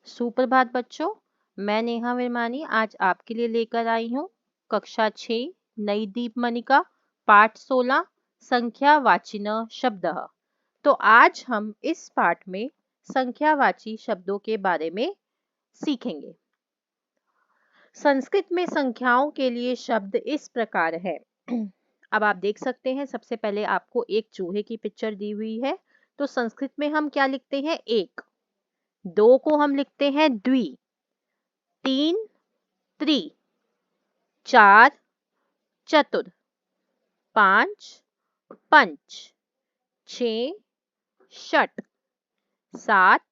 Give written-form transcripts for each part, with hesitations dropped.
सुप्रभात बच्चों, मैं नेहा विरमानी आज आपके लिए लेकर आई हूँ कक्षा 6 नई दीपमणिका पाठ 16 संख्यावाचिन शब्दः। तो आज हम इस पाठ में संख्यावाची शब्दों के बारे में सीखेंगे। संस्कृत में संख्याओं के लिए शब्द इस प्रकार है। अब आप देख सकते हैं, सबसे पहले आपको एक चूहे की पिक्चर दी हुई है। तो संस्कृत में हम क्या लिखते हैं? एक। दो को हम लिखते हैं द्वि, तीन त्रि, चार चतुर, पांच पंच, छः षट, सात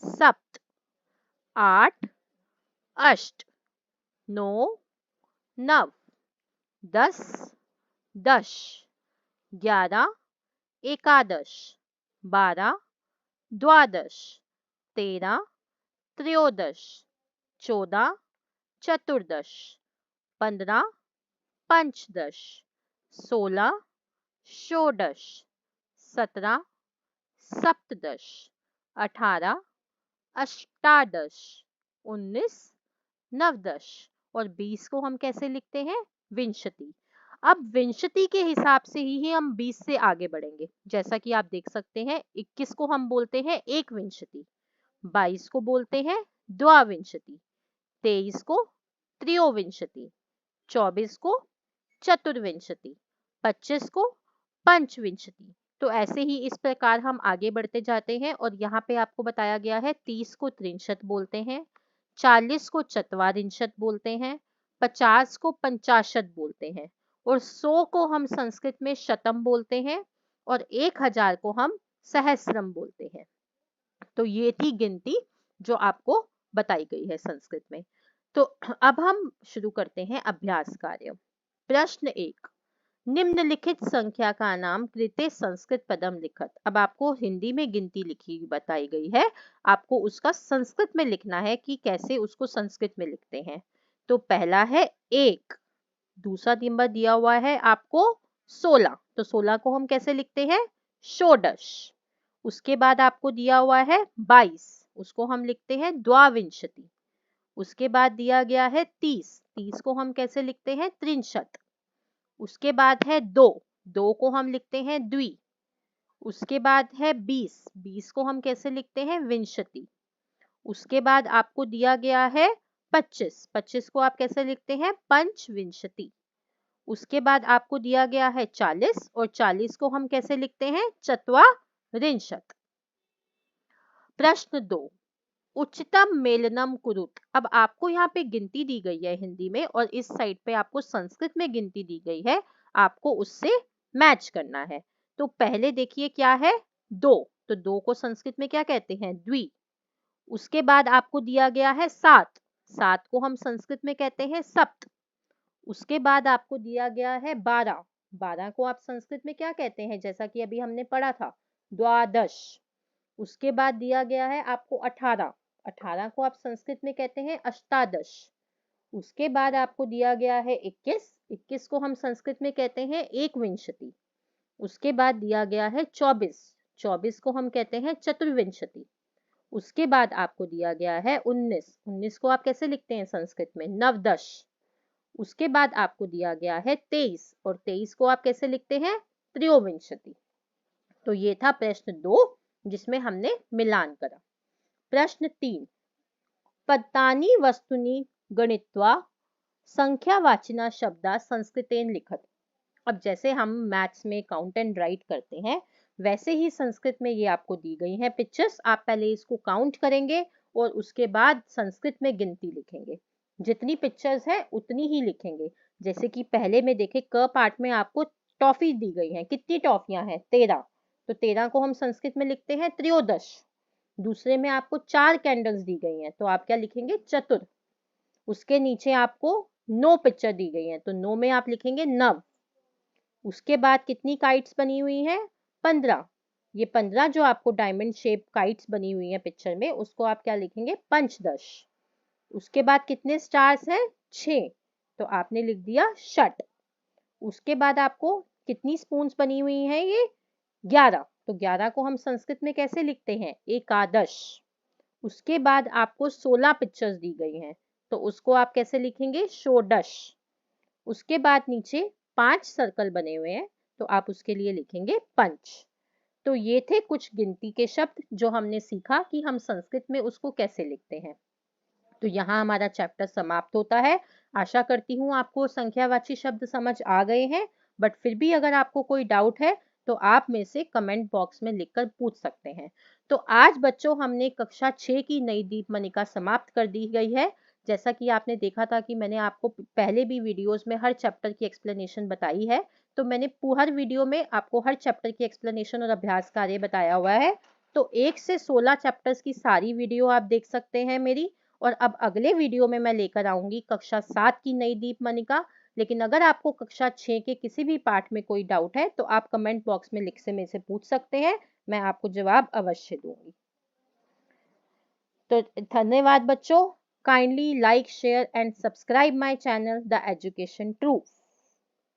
सप्त, आठ अष्ट, नौ नव, 10 दश, 11 एकादश, 12 द्वादश, 13 त्रयोदश, 14 चतुर्दश, 15 पंचदश, 16 षोडश, 17 सप्तदश, 18 अष्टादश, 19 नवदश और 20 को हम कैसे लिखते हैं? विंशति। अब विंशति के हिसाब से ही हम 20 से आगे बढ़ेंगे। जैसा कि आप देख सकते हैं, 21 को हम बोलते हैं एक विंशति, 22 को बोलते हैं द्वाविंशति, 23 को त्रयोविंशति, 24 को चतुर्विंशति, 25 को पंचविंशति। तो ऐसे ही इस प्रकार हम आगे बढ़ते जाते हैं। और यहाँ पे आपको बताया गया है 30 को त्रिंशत बोलते हैं, 40 को चत्वारिंशत बोलते हैं, 50 को पंचाशत बोलते हैं और 100 को हम संस्कृत में शतम बोलते हैं और 1000 को हम सहस्रम बोलते हैं। तो ये थी गिनती जो आपको बताई गई है संस्कृत में। तो अब हम शुरू करते हैं अभ्यास कार्य। प्रश्न 1, निम्नलिखित संख्या का नाम कृते संस्कृत पदम लिखत। अब आपको हिंदी में गिनती लिखी बताई गई है, आपको उसका संस्कृत में लिखना है कि कैसे उसको संस्कृत में लिखते हैं। तो पहला है 1, दूसरा नंबर दिया हुआ है आपको 16, तो 16 को हम कैसे लिखते हैं? षोडश। उसके बाद आपको दिया हुआ है 22, उसको हम लिखते हैं द्वाविंशति। उसके बाद दिया गया है 30, 30 को हम कैसे लिखते हैं? त्रिंशत। उसके बाद है 2, 2 को हम लिखते हैं द्वि। उसके बाद है 20, 20 को हम कैसे लिखते हैं? विंशति। उसके बाद आपको दिया गया है 25, 25 को आप कैसे लिखते हैं? पंचविंशति। उसके बाद आपको दिया गया है 40 और 40 को हम कैसे लिखते हैं? चत्वारिंशत। प्रश्न 2, उच्चतम मेलनम कुरुत। अब आपको यहाँ पे गिनती दी गई है हिंदी में और इस साइड पे आपको संस्कृत में गिनती दी गई है, आपको उससे मैच करना है। तो पहले देखिए क्या है? 2, तो 2 को संस्कृत में क्या कहते हैं? द्वि। उसके बाद आपको दिया गया है 7, 7 को हम संस्कृत में कहते हैं सप्त। उसके बाद आपको दिया गया है 12, 12 को आप संस्कृत में क्या कहते हैं? जैसा कि अभी हमने पढ़ा था, द्वादश। उसके बाद दिया गया है आपको 18, 18 को आप संस्कृत में कहते हैं अष्टादश। उसके बाद आपको दिया गया है 21, 21 को हम संस्कृत में कहते हैं एकविंशति। उसके बाद दिया गया है 24, 24 को हम कहते हैं चतुर्विंशति। उसके बाद आपको दिया गया है 19, 19 को आप कैसे लिखते हैं संस्कृत में? नवदश। उसके बाद आपको दिया गया है 23 और 23 को आप कैसे लिखते हैं? त्रयोविंशति। तो ये था प्रश्न 2 जिसमें हमने मिलान करा। प्रश्न 3, पदानि वस्तुनि गणित्वा संख्यावाचिना शब्दा संस्कृतेन लिखत। अब जैसे हम मैथ्स में काउंट एंड राइट करते हैं, वैसे ही संस्कृत में ये आपको दी गई है पिक्चर्स। आप पहले इसको काउंट करेंगे और उसके बाद संस्कृत में गिनती लिखेंगे। जितनी पिक्चर्स है उतनी ही लिखेंगे। जैसे कि पहले में देखे क पार्ट में आपको टॉफी दी गई है। कितनी टॉफियां हैं? 13, तो 13 को हम संस्कृत में लिखते हैं त्रयोदश। दूसरे में आपको 4 कैंडल्स दी गई हैं, तो आप क्या लिखेंगे? चतुर। उसके नीचे आपको 9 पिक्चर दी गई हैं, तो 9 में आप लिखेंगे नव। उसके बाद कितनी काइट्स बनी हुई हैं? 15। ये 15 जो आपको डायमंड शेप काइट्स बनी हुई हैं पिक्चर में, उसको आप क्या लिखेंगे? पंचदश। उसके बाद कितने स्टार्स हैं? 6, तो आपने लिख दिया षट। उसके बाद आपको कितनी स्पून्स बनी हुई हैं? ये 11, तो 11 को हम संस्कृत में कैसे लिखते हैं? एकादश। उसके बाद आपको 16 पिक्चर्स दी गई हैं, तो उसको आप कैसे लिखेंगे? षोडश। उसके बाद नीचे 5 सर्कल बने हुए हैं, तो आप उसके लिए लिखेंगे पंच। तो ये थे कुछ गिनती के शब्द जो हमने सीखा कि हम संस्कृत में उसको कैसे लिखते हैं। तो यहाँ हमारा चैप्टर समाप्त होता है। आशा करती हूँ आपको संख्यावाची शब्द समझ आ गए हैं, बट फिर भी अगर आपको कोई डाउट है तो आप मेरे से कमेंट बॉक्स में लिखकर पूछ सकते हैं। तो आज बच्चों हमने कक्षा 6 की नई दीपमणिका समाप्त कर दी गई है। जैसा कि आपने देखा था कि मैंने आपको पहले भी वीडियोस में हर चैप्टर की एक्सप्लेनेशन बताई है, तो मैंने हर वीडियो में आपको हर चैप्टर की एक्सप्लेनेशन और अभ्यास कार्य बताया हुआ है। तो 1 से 16 चैप्टर्स की सारी वीडियो आप देख सकते हैं मेरी। और अब अगले वीडियो में मैं लेकर आऊंगी कक्षा 7 की नई दीपमणिका। लेकिन अगर आपको कक्षा 6 के किसी भी पार्ट में कोई डाउट है तो आप कमेंट बॉक्स में लिख से मेरे से पूछ सकते हैं, मैं आपको जवाब अवश्य दूंगी। तो धन्यवाद बच्चों। Kindly like, share and subscribe my channel the education truth.